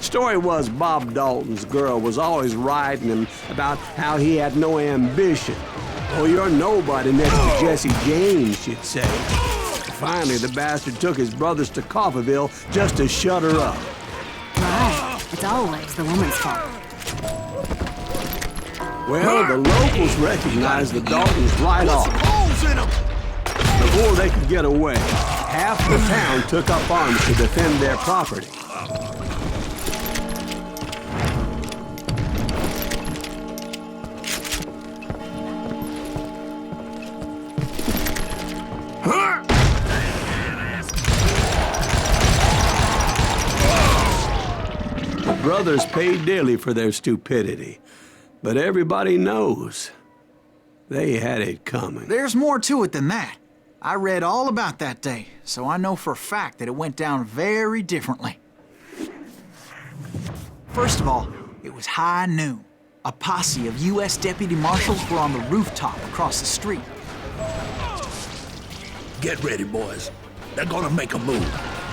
Story was Bob Dalton's girl was always riding him about how he had no ambition. Oh, you're nobody next to Jesse James, she'd say. Finally, the bastard took his brothers to Coffeyville just to shut her up. Right. It's always the woman's fault. Well, the locals recognized the Daltons right off. Before they could get away, half the town took up arms to defend their property. The brothers paid dearly for their stupidity, but everybody knows they had it coming. There's more to it than that. I read all about that day, so I know for a fact that it went down very differently. First of all, it was high noon. A posse of U.S. deputy marshals were on the rooftop across the street. Get ready, boys. They're gonna make a move.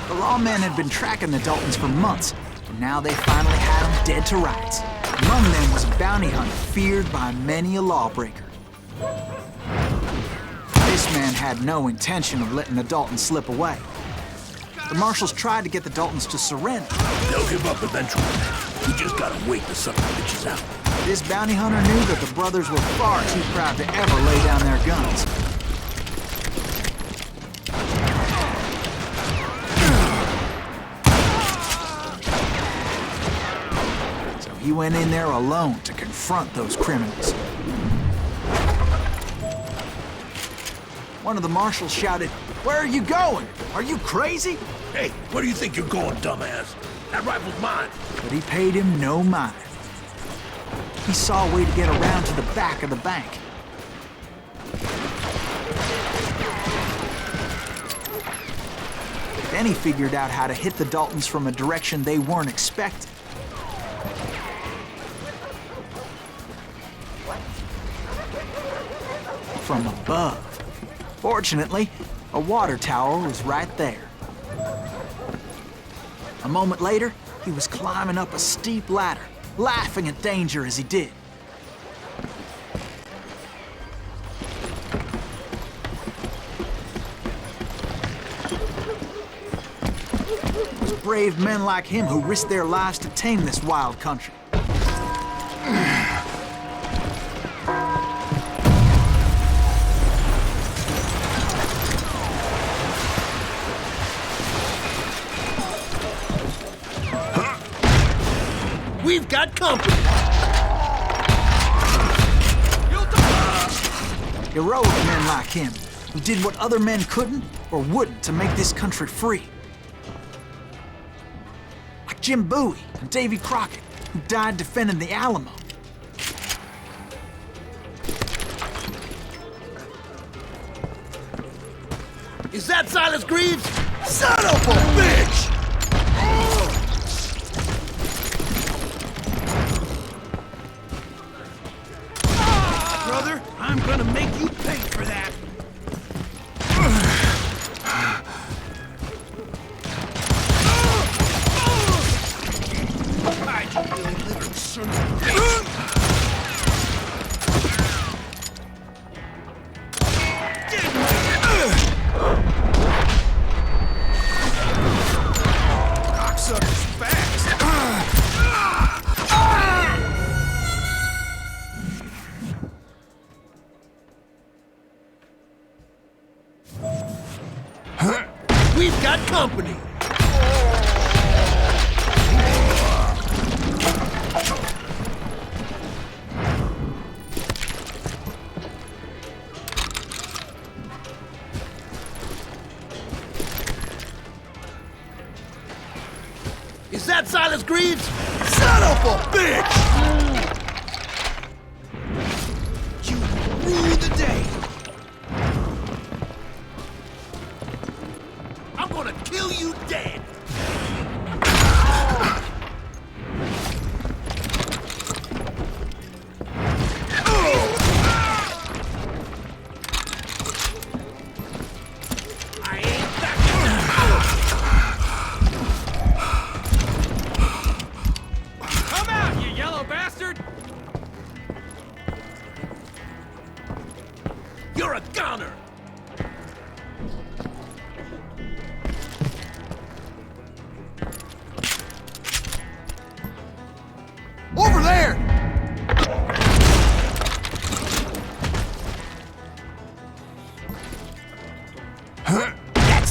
The lawmen had been tracking the Daltons for months, and now they finally had them dead to rights. Among them was a bounty hunter feared by many a lawbreaker. This man had no intention of letting the Daltons slip away. The marshals tried to get the Daltons to surrender. They'll give up eventually. We just gotta wait till something bitches out. This bounty hunter knew that the brothers were far too proud to ever lay down their guns. So he went in there alone to confront those criminals. One of the marshals shouted, "Where are you going? Are you crazy?" Hey, where do you think you're going, dumbass? That rifle's mine. But he paid him no mind. He saw a way to get around to the back of the bank. Then he figured out how to hit the Daltons from a direction they weren't expecting. From above. Fortunately, a water tower was right there. A moment later, he was climbing up a steep ladder, laughing at danger as he did. It was brave men like him who risked their lives to tame this wild country. We've got company. Heroic men like him, who did what other men couldn't or wouldn't to make this country free. Like Jim Bowie and Davy Crockett, who died defending the Alamo. Is that Silas Greaves? Son of a bitch! Brother, I'm gonna make you pay for that. Hide, you really living son of a bitch. Cocksucker's fast. We've got company. Is that Silas Greaves? Son of a bitch! You rue the day. I'm gonna kill you dead. I ain't backing down.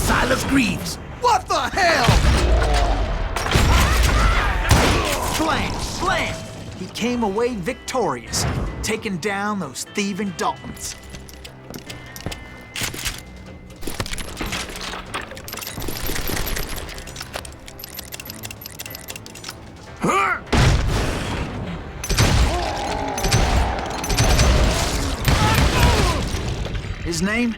Silas Greaves. What the hell? Slam! Slam! He came away victorious, taking down those thieving Daltons. His name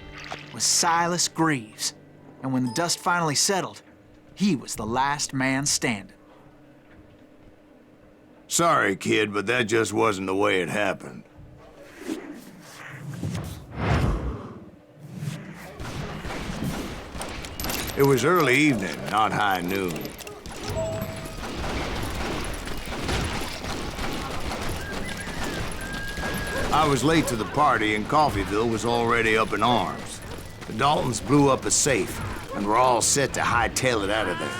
was Silas Greaves, and when the dust finally settled, he was the last man standing. Sorry, kid, but that just wasn't the way it happened. It was early evening, not high noon. I was late to the party, and Coffeyville was already up in arms. The Daltons blew up a safe, and were all set to hightail it out of there.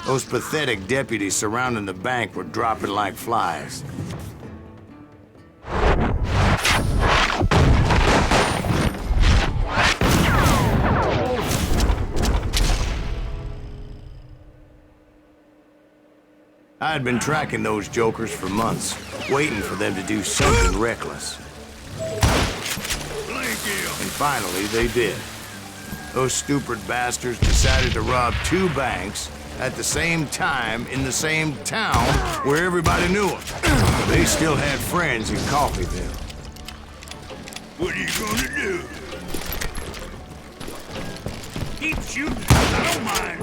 Those pathetic deputies surrounding the bank were dropping like flies. I had been tracking those jokers for months, waiting for them to do something reckless. And finally, they did. Those stupid bastards decided to rob 2 banks at the same time in the same town where everybody knew them. They still had friends in Coffeyville. What are you gonna do? Keep shooting. I don't mind.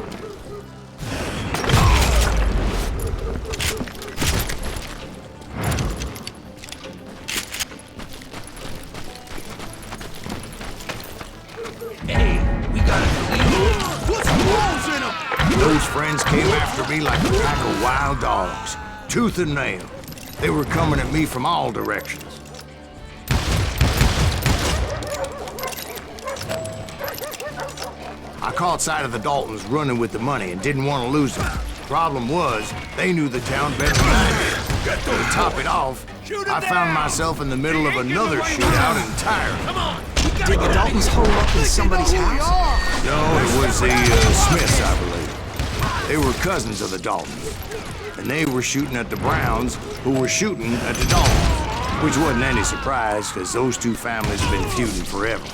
Those friends came after me like a pack of wild dogs, tooth and nail. They were coming at me from all directions. I caught sight of the Daltons running with the money and didn't want to lose them. Problem was, they knew the town better than I did. To top it off, I found myself in the middle of another shootout entirely. Come on. Did the Daltons hole up in somebody's house? No, it was the Smiths, I believe. They were cousins of the Daltons, and they were shooting at the Browns, who were shooting at the Daltons, which wasn't any surprise, because those 2 families have been feuding forever.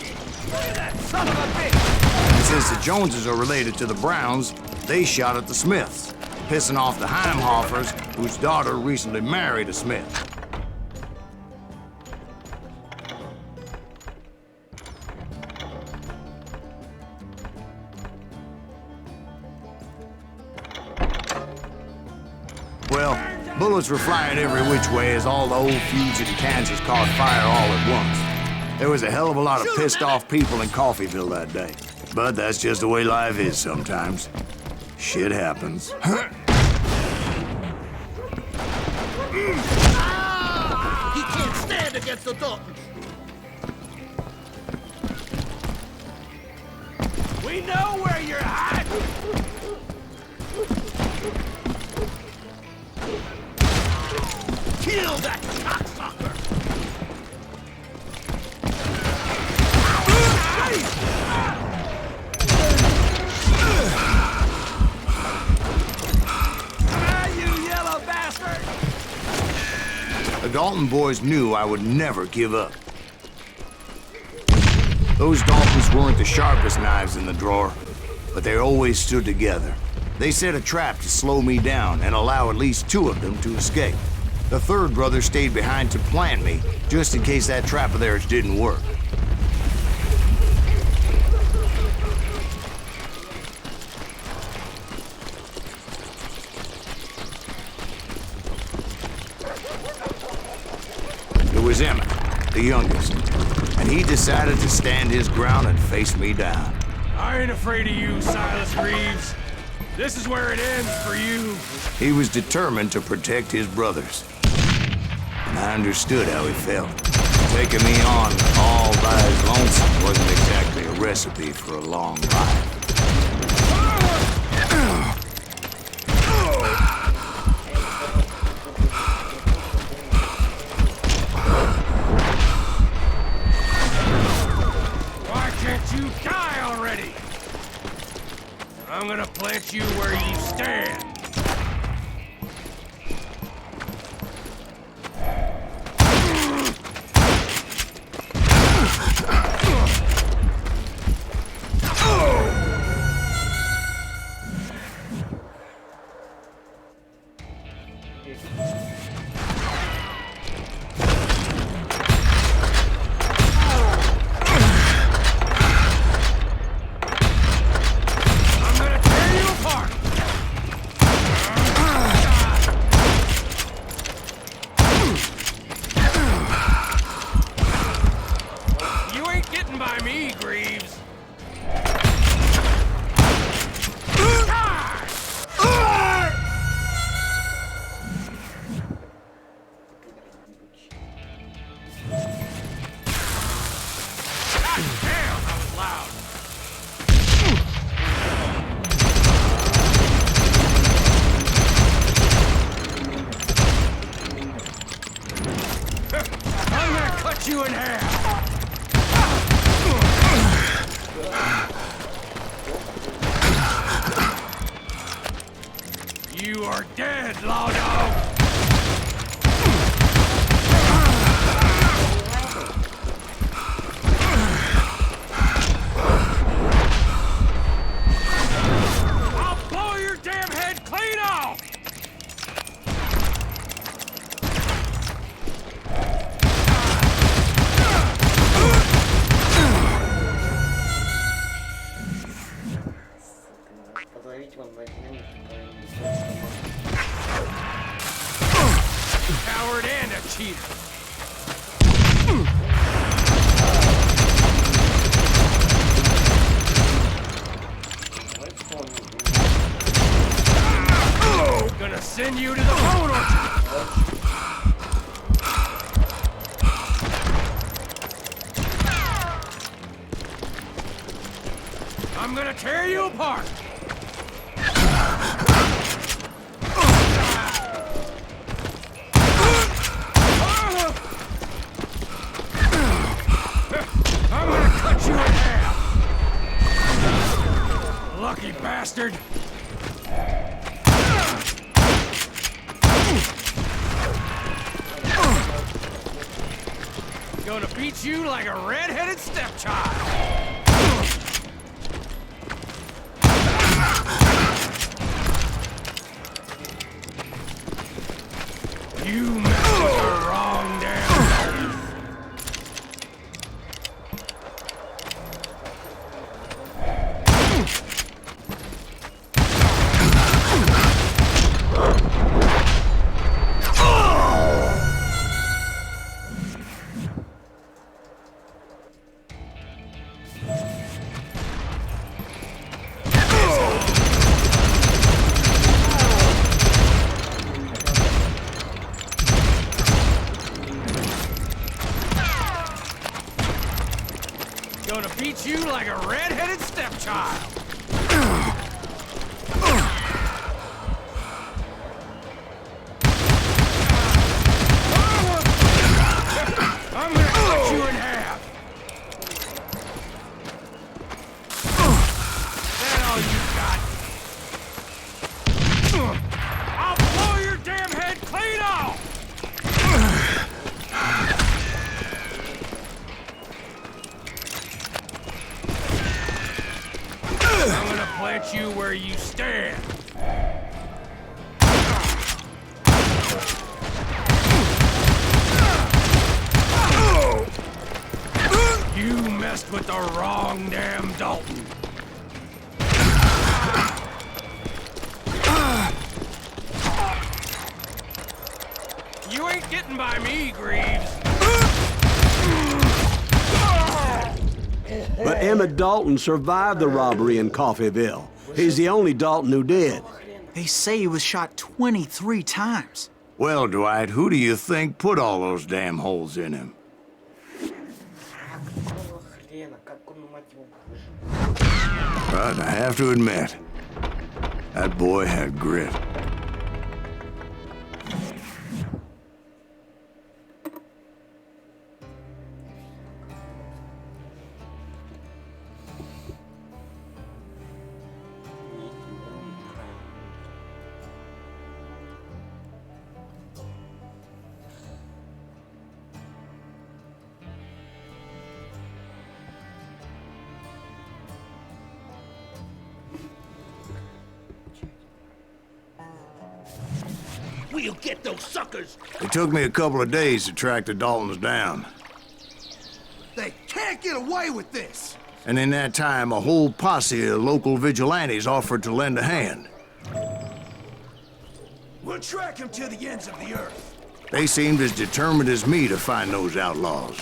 And since the Joneses are related to the Browns, they shot at the Smiths, pissing off the Heimhoffers, whose daughter recently married a Smith. Well, bullets were flying every which way as all the old feuds in Kansas caught fire all at once. There was a hell of a lot of pissed off people in Coffeyville that day. But that's just the way life is sometimes. Shit happens. He can't stand against the Daltons. We know where you're hiding. Kill that cocksucker! You yellow bastard! The Dalton boys knew I would never give up. Those Daltons weren't the sharpest knives in the drawer, but they always stood together. They set a trap to slow me down and allow at least 2 of them to escape. The 3rd brother stayed behind to plant me, just in case that trap of theirs didn't work. It was Emmett, the youngest, and he decided to stand his ground and face me down. I ain't afraid of you, Silas Greaves. This is where it ends for you. He was determined to protect his brothers. And I understood how he felt. Taking me on all by his lonesome wasn't exactly a recipe for a long life. Why can't you die already? I'm gonna plant you where you stand. You in half. You are dead, law dog. I'll blow your damn head clean off. Coward and a cheater. Gonna send you to the bone orchard. I'm gonna tear you apart. I'm gonna cut you in half! Lucky bastard! Gonna beat you like a red-headed stepchild! You messed with the wrong damn. Gonna beat you like a red-headed stepchild. I'm gonna cut you in half. That all you got? I'll blow your damn head clean off. I'm gonna plant you where you stand. You messed with the wrong damn Dalton. You ain't getting by me, Greaves. But Emmett Dalton survived the robbery in Coffeyville. He's the only Dalton who did. They say he was shot 23 times. Well, Dwight, who do you think put all those damn holes in him? But I have to admit, that boy had grit. We'll get those suckers! It took me a couple of days to track the Daltons down. They can't get away with this! And in that time, a whole posse of local vigilantes offered to lend a hand. We'll track him to the ends of the earth. They seemed as determined as me to find those outlaws.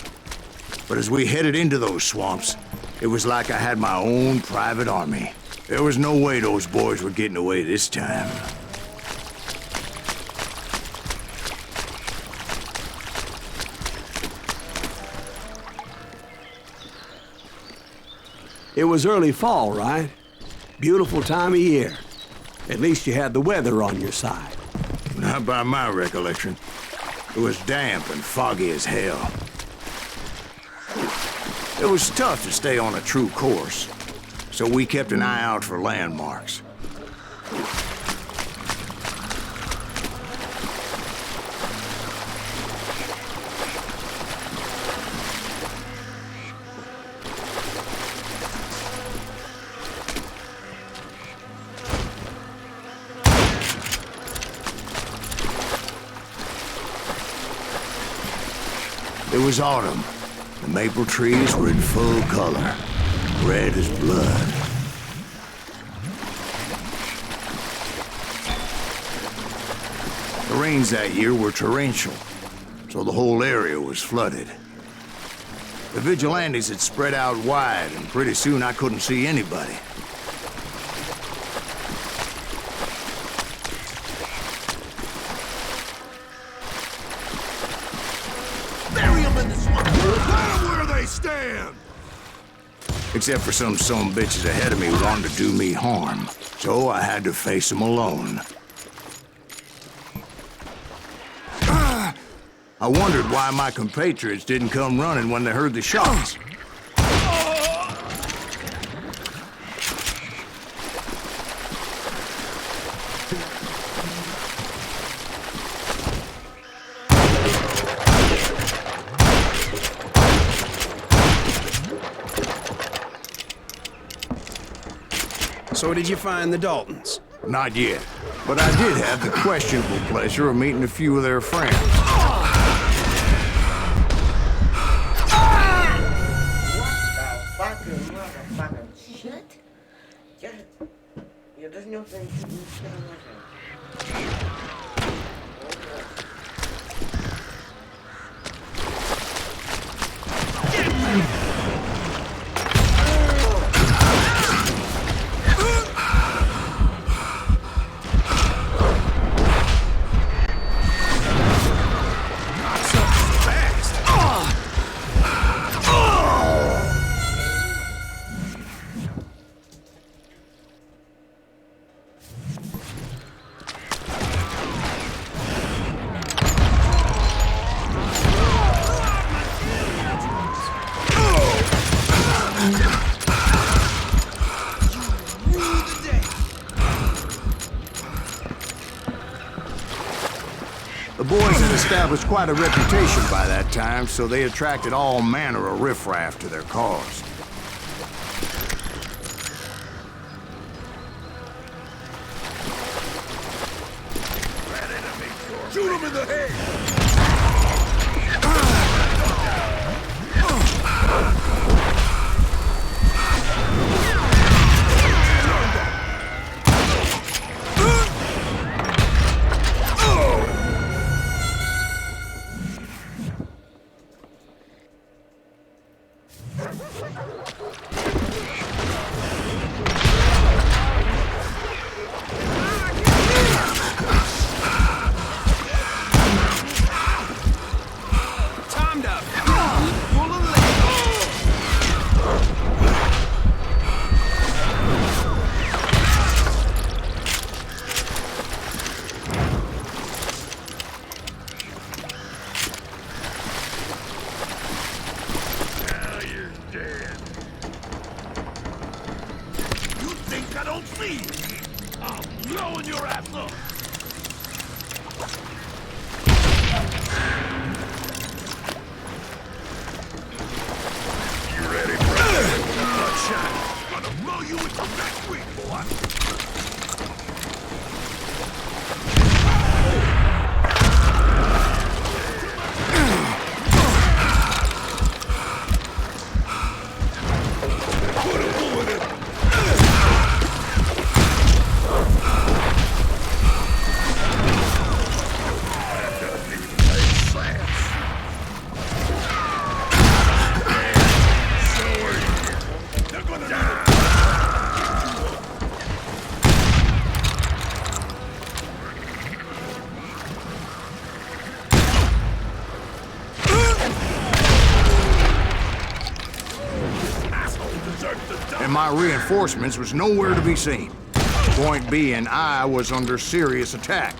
But as we headed into those swamps, it was like I had my own private army. There was no way those boys were getting away this time. It was early fall, right? Beautiful time of year. At least you had the weather on your side. Not by my recollection. It was damp and foggy as hell. It was tough to stay on a true course, so we kept an eye out for landmarks. It was autumn. The maple trees were in full color, red as blood. The rains that year were torrential, so the whole area was flooded. The vigilantes had spread out wide, and pretty soon I couldn't see anybody. Stand! Except for some bitches ahead of me wanted to do me harm, so I had to face them alone. I wondered why my compatriots didn't come running when they heard the shots. So did you find the Daltons? Not yet, but I did have the questionable pleasure of meeting a few of their friends. Shit? Я даже не узнаю, что не The boys had established quite a reputation by that time, so they attracted all manner of riffraff to their cause. Shoot him in the head! I don't see you. I'm blowing your ass up. You ready, brother? Bloodshot. Gonna blow you into next week, boy. reinforcements was nowhere to be seen. Point being, I was under serious attack.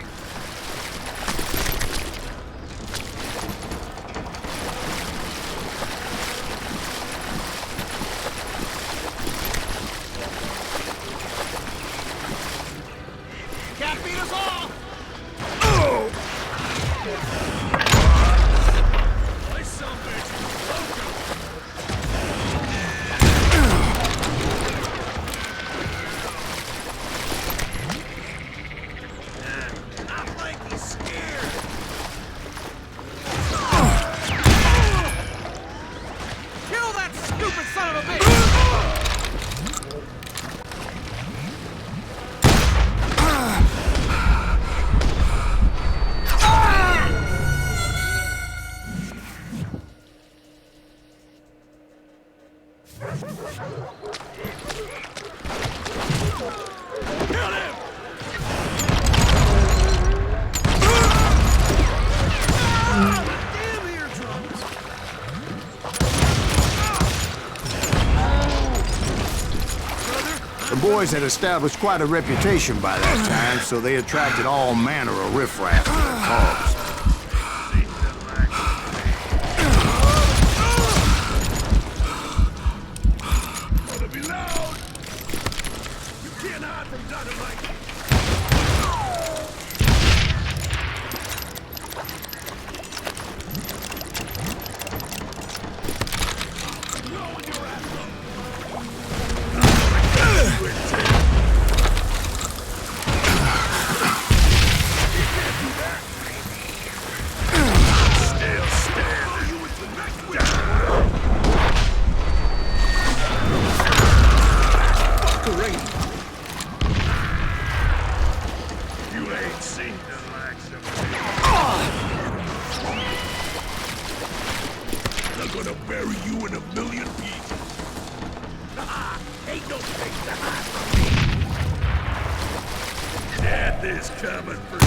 Can't beat us all! Play some bitch. Not like he's scared! Kill that stupid son of a bitch! The boys had established quite a reputation by that time, so they attracted all manner of riffraff to their cause. Gonna be loud. You can't hide from dynamite. You ain't seen the likes of me. They're gonna bury you in a million pieces. Ain't no place to hide from me. Death is coming for you.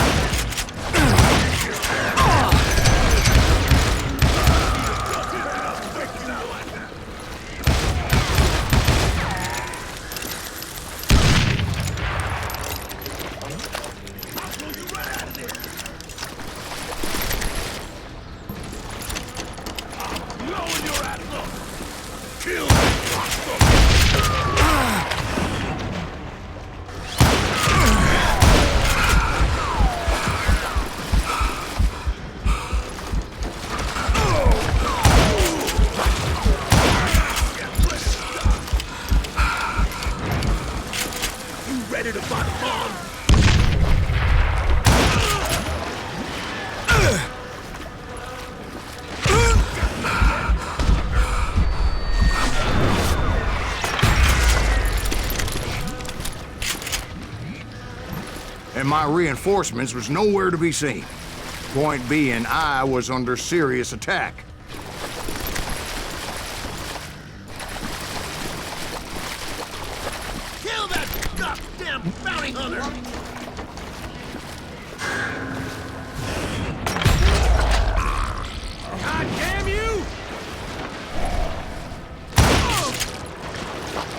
Kill you ready to fight on? And my reinforcements was nowhere to be seen. Point being, I was under serious attack. Kill that goddamn bounty hunter! God damn you!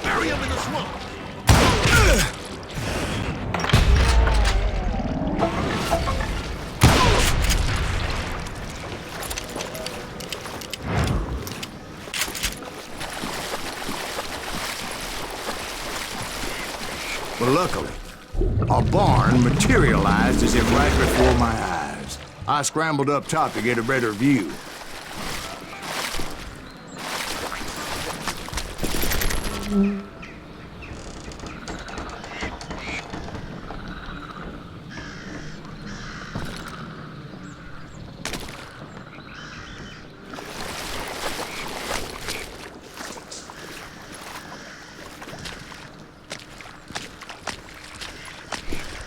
Bury him in the swamp! But luckily, a barn materialized as if right before my eyes. I scrambled up top to get a better view.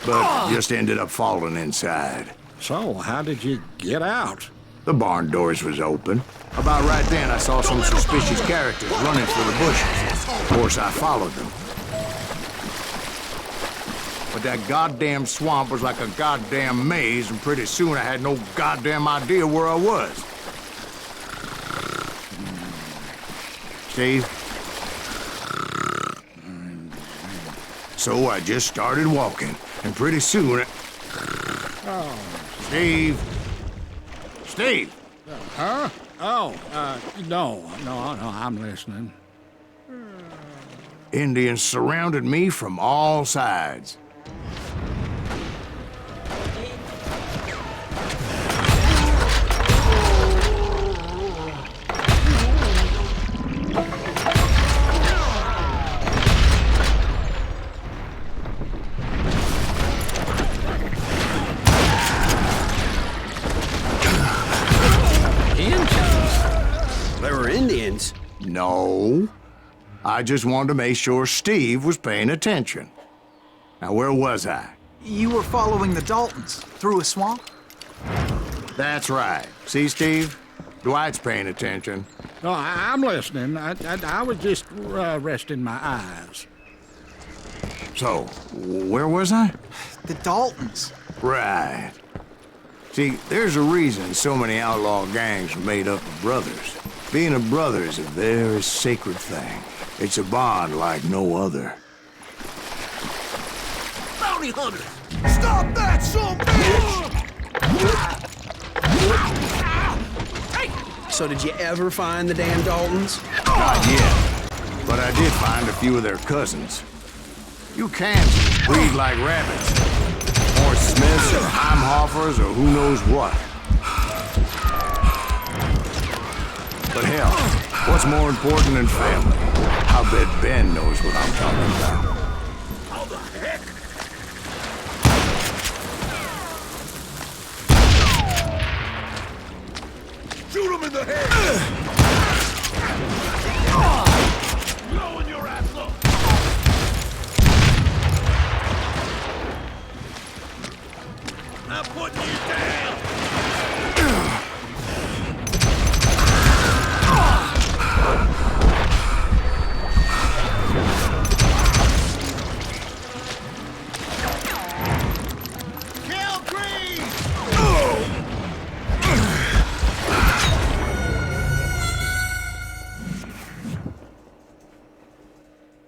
But just ended up falling inside. So, how did you get out? The barn doors was open. About right then, I saw some suspicious characters running through the bushes. Of course, I followed them. But that goddamn swamp was like a goddamn maze, and pretty soon I had no goddamn idea where I was. Steve? So I just started walking, and pretty soon... Steve! Steve! Huh? Oh, no, I'm listening. Indians surrounded me from all sides. There were Indians. No. I just wanted to make sure Steve was paying attention. Now, where was I? You were following the Daltons through a swamp? That's right. See, Steve? Dwight's paying attention. No, I'm listening. I was just resting my eyes. So, where was I? The Daltons. Right. See, there's a reason so many outlaw gangs are made up of brothers. Being a brother is a very sacred thing. It's a bond like no other. Bounty hunters! Stop that, son bitch! So did you ever find the damn Daltons? Not yet. But I did find a few of their cousins. You Kansans breed like rabbits. Or Smiths or Heimhoffers or who knows what. But hell, what's more important than family? I bet Ben knows what I'm talking about. How the heck? Shoot him in the head! Blowing your ass up! I'm putting you down! Kill Green!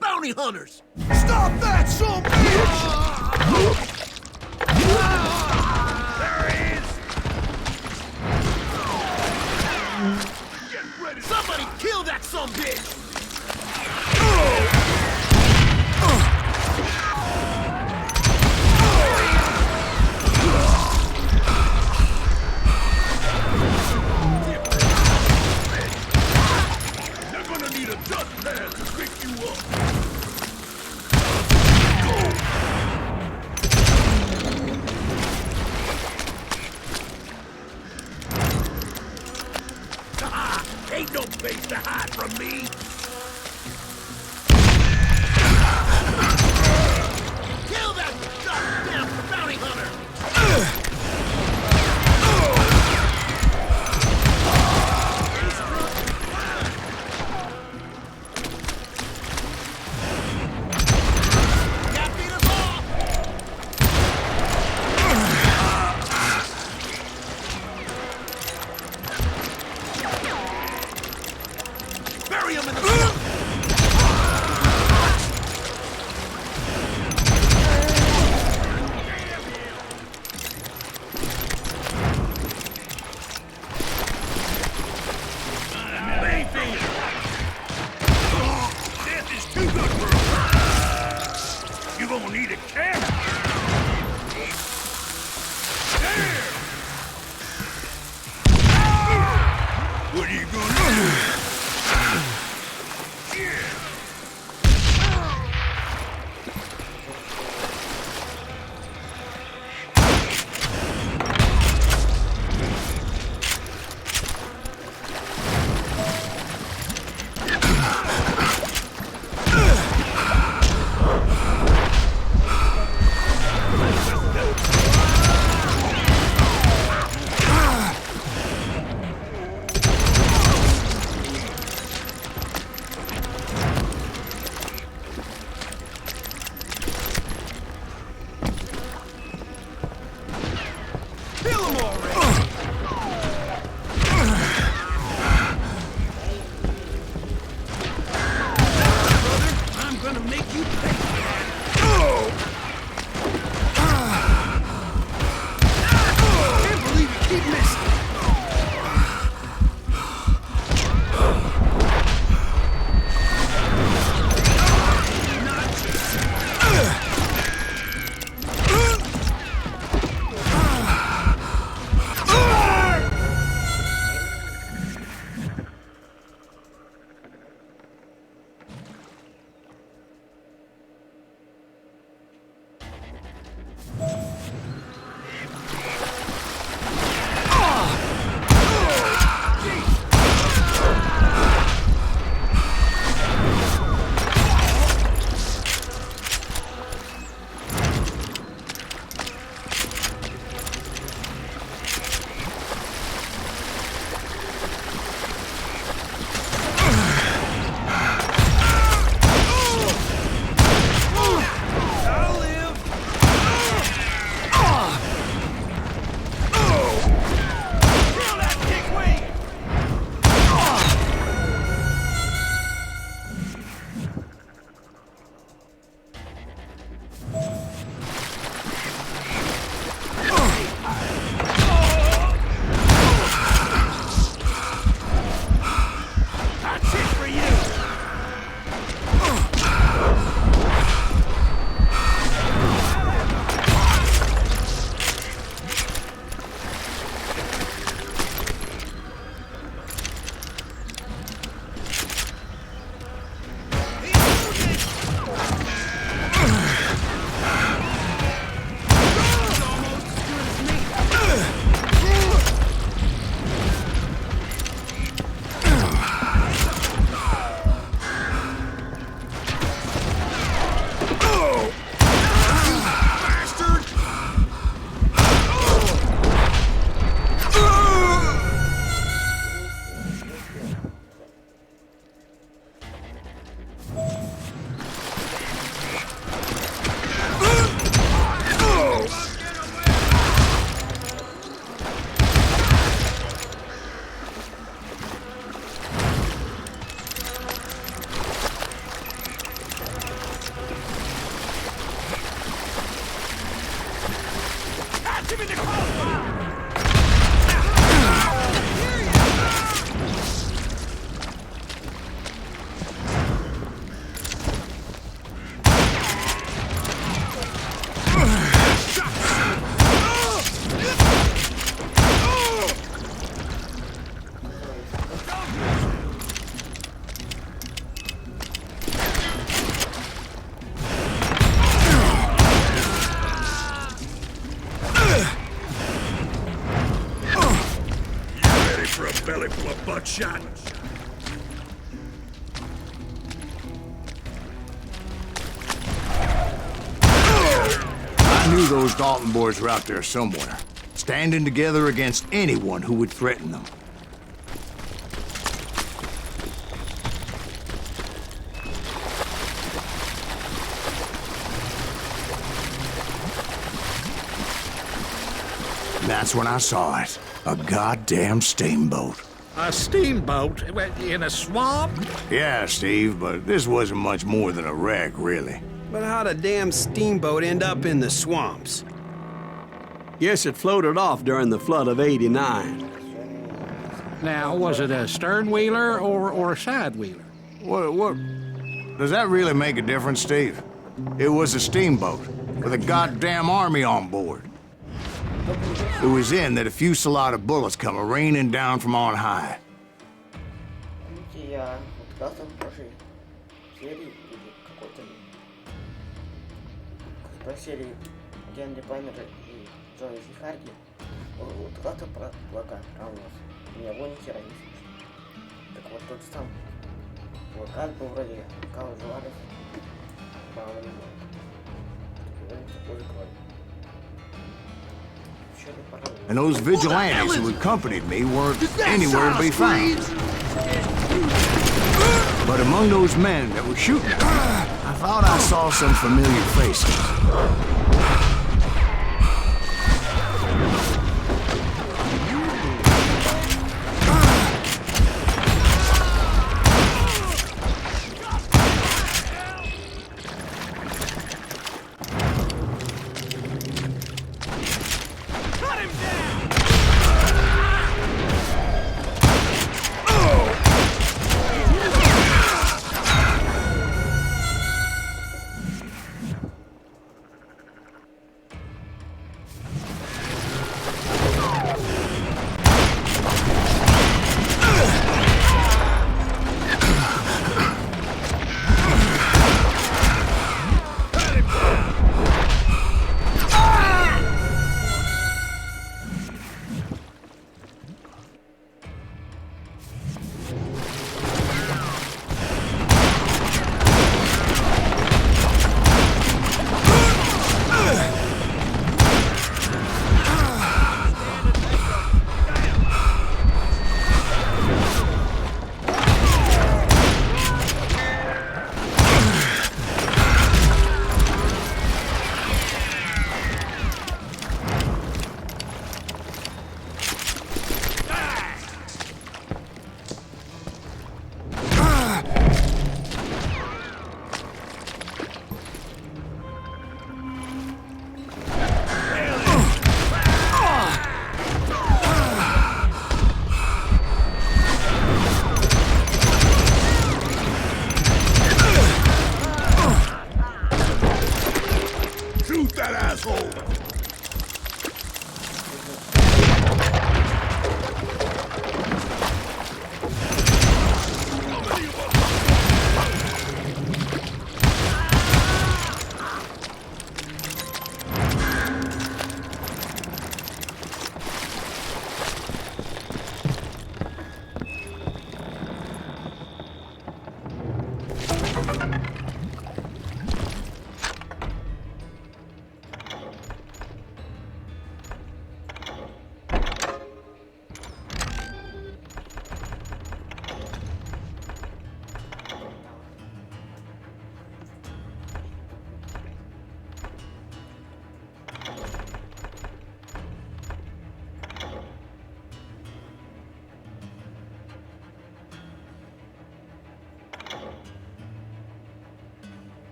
Bounty hunters! Stop that, son bitch! There he is! Get ready! Somebody kill that son bitch! You're gonna need a dustpan to pick you up! Ain't no place to hide from me! Kill that goddamn bounty hunter! Can't beat us all! Bury him in the... Mayfield! Death is too good for a... You gonna need a camera! There! What are you gonna do? ready for a butt shot? I knew those Dalton boys were out there somewhere, standing together against anyone who would threaten them. That's when I saw it. A goddamn steamboat. A steamboat in a swamp? Yeah, Steve, but this wasn't much more than a wreck, really. But how'd a damn steamboat end up in the swamps? Yes, it floated off during the flood of '89. Now, was it a stern-wheeler or a side-wheeler? What? Does that really make a difference, Steve? It was a steamboat with a goddamn army on board. It was in that a fusillade of bullets come raining down from on high. Я вот в прошлой серии или какой-то спросили Генри Паймера и Джона Харди, вот как-то про плакат равнос. Меня его ни хера не слышно. Так вот тот сам плакат был вроде Кау Жуарес, по-моему, такой говорит. And those vigilantes who accompanied me weren't anywhere to be found. But among those men that were shooting at me, I thought I saw some familiar faces.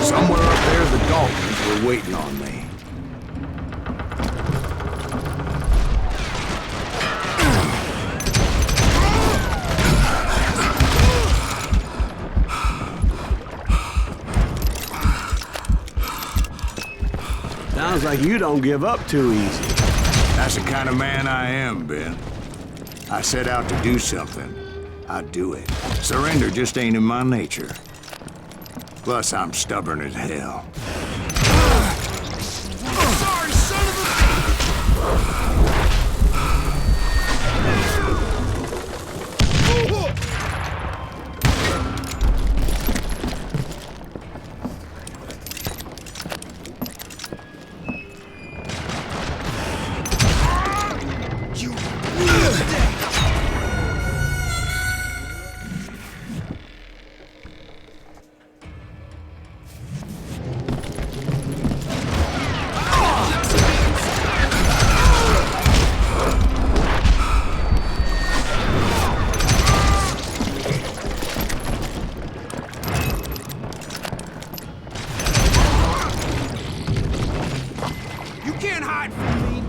Somewhere up there, the Daltons were waiting on me. like you don't give up too easy. That's the kind of man I am, Ben. I set out to do something. I do it. Surrender just ain't in my nature. Plus, I'm stubborn as hell. Sorry, son of a... You can't hide from me!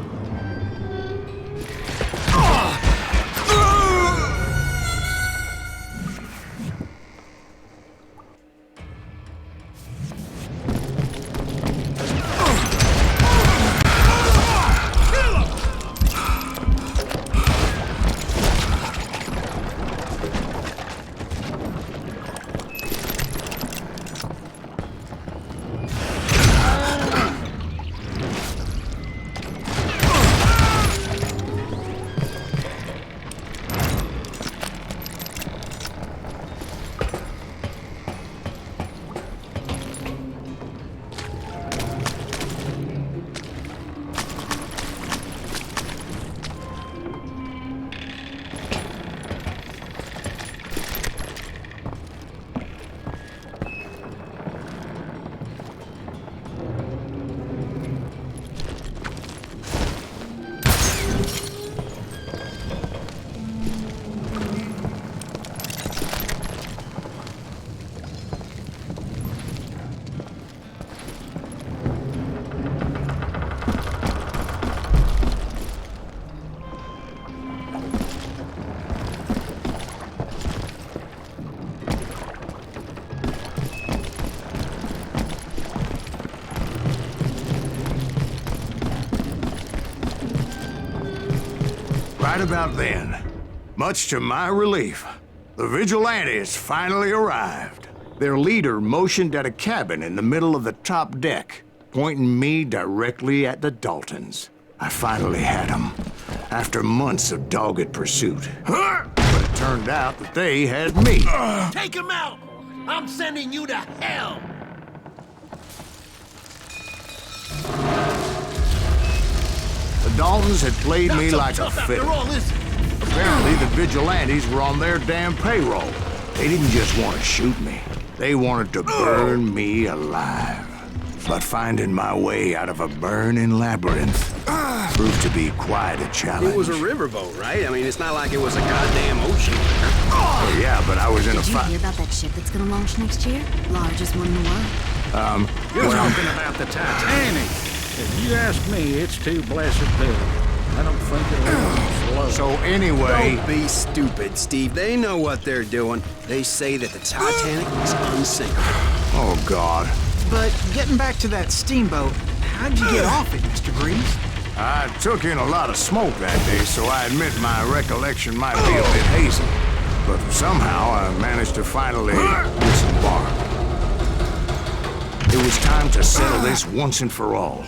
Right about then, much to my relief, the vigilantes finally arrived. Their leader motioned at a cabin in the middle of the top deck, pointing me directly at the Daltons. I finally had them, after months of dogged pursuit. But it turned out that they had me. Take him out! I'm sending you to hell! The Daltons had played me Not so like a tough fiddle. after all, is it? Apparently, the vigilantes were on their damn payroll. They didn't just want to shoot me. They wanted to burn me alive. But finding my way out of a burning labyrinth proved to be quite a challenge. It was a riverboat, right? I mean, it's not like it was a goddamn ocean. Oh, yeah, but I was in a Did you fight. hear about that ship that's gonna launch next year? Largest one in the world. You're Well, talking about the Titanic. If you ask me, it's too blessed big. I don't think it'll float. so anyway, Don't be stupid, Steve. They know what they're doing. They say that the Titanic is unsinkable. oh God. But getting back to that steamboat, how'd you get off it, Mr. Greaves? I took in a lot of smoke that day, so I admit my recollection might be a bit hazy. But somehow I managed to finally disembark. It was time to settle this once and for all.